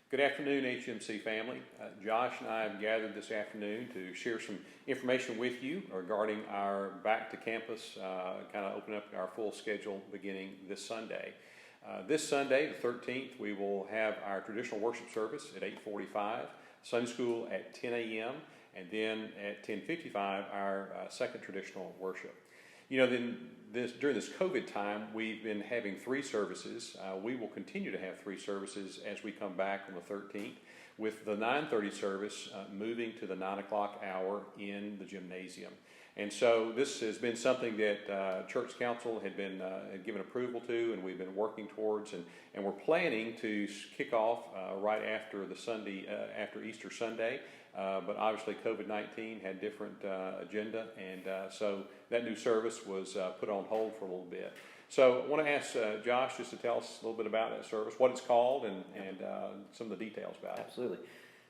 Good afternoon, HMC family. Josh and I have gathered this afternoon to share some information with you regarding our back to campus, kind of open up our full schedule beginning this Sunday. This Sunday, the 13th, we will have our traditional worship service at 8:45, Sunday school at 10 a.m., and then at 10:55, our second traditional worship. During this COVID time, we've been having three services. We will continue to have three services as we come back on the 13th, with the 9:30 service moving to the 9 o'clock hour in the gymnasium. And so this has been something that Church Council had given approval to, and we've been working towards, and we're planning to kick off right after the Sunday, after Easter Sunday. But obviously COVID-19 had different agenda, and so that new service was put on hold for a little bit. So I want to ask Josh just to tell us a little bit about that service, what it's called, and some of the details about it. Absolutely.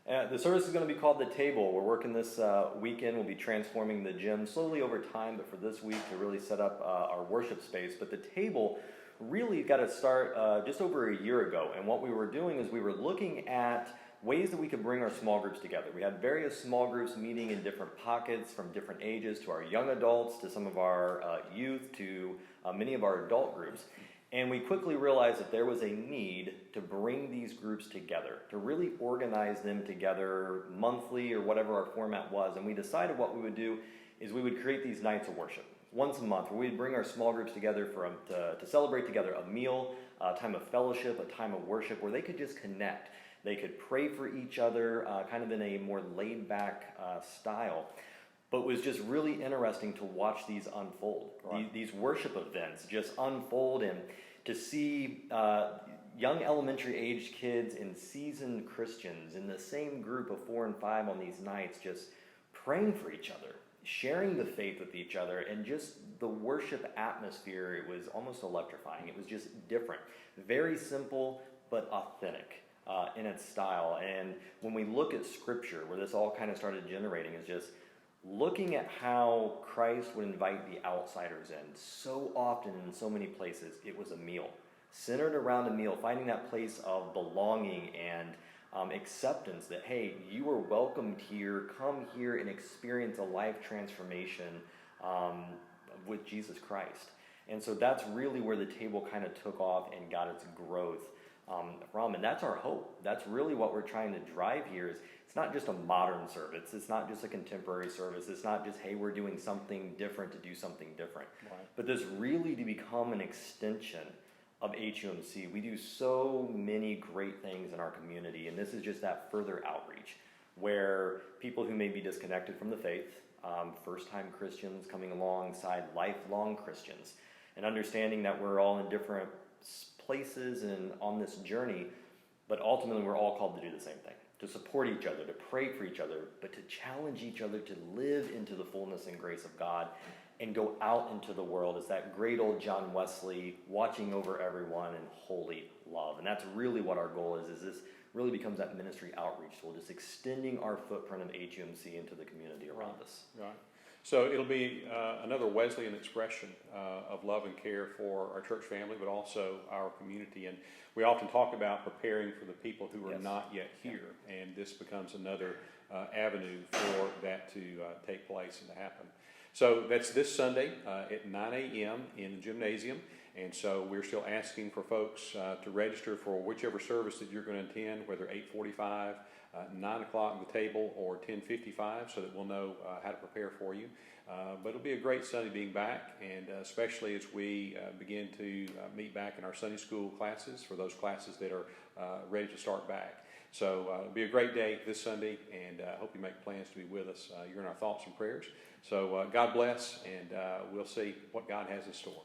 The service is going to be called The Table. We're working this weekend. We'll be transforming the gym slowly over time, but for this week to really set up our worship space. But The Table really got to start just over a year ago, and what we were doing is we were looking at ways that we could bring our small groups together. We had various small groups meeting in different pockets, from different ages to our young adults, to some of our youth, to many of our adult groups. And we quickly realized that there was a need to bring these groups together, to really organize them together monthly or whatever our format was. And we decided what we would do is we would create these nights of worship once a month, where we'd bring our small groups together to celebrate together a meal, a time of fellowship, a time of worship, where they could just connect. They could pray for each other, kind of in a more laid-back style. But it was just really interesting to watch these unfold. Right. These worship events just unfold, and to see young elementary-aged kids and seasoned Christians in the same group of 4 and 5 on these nights, just praying for each other, sharing the faith with each other, and just the worship atmosphere. It was almost electrifying. It was just different. Very simple, but authentic in its style. And when we look at Scripture, where this all kind of started generating, is just looking at how Christ would invite the outsiders in. So often, in so many places, it was a meal, centered around a meal, finding that place of belonging and acceptance that, hey, you are welcomed here, come here and experience a life transformation with Jesus Christ. And so that's really where the table kind of took off and got its growth from, and that's our hope. That's really what we're trying to drive here. Is it's not just a modern service. It's not just a contemporary service. It's not just, hey, we're doing something different to do something different. Right. But this really to become an extension of HUMC. We do so many great things in our community, and this is just that further outreach, where people who may be disconnected from the faith, first-time Christians coming alongside lifelong Christians, and understanding that we're all in different places and on this journey, but ultimately we're all called to do the same thing, to support each other, to pray for each other, but to challenge each other to live into the fullness and grace of God and go out into the world as that great old John Wesley, watching over everyone in holy love. And that's really what our goal is this really becomes that ministry outreach tool, just extending our footprint of HUMC into the community around us. Right. So it'll be another Wesleyan expression of love and care for our church family, but also our community. And we often talk about preparing for the people who are Yes. not yet here, and this becomes another avenue for that to take place and to happen. So that's this Sunday at 9 a.m. in the gymnasium. And so we're still asking for folks to register for whichever service that you're going to attend, whether 8:45, 9 o'clock at the table, or 10:55, so that we'll know how to prepare for you. But it'll be a great Sunday being back, and especially as we begin to meet back in our Sunday school classes, for those classes that are ready to start back. So it'll be a great day this Sunday, and I hope you make plans to be with us. You're in our thoughts and prayers. So God bless, and we'll see what God has in store.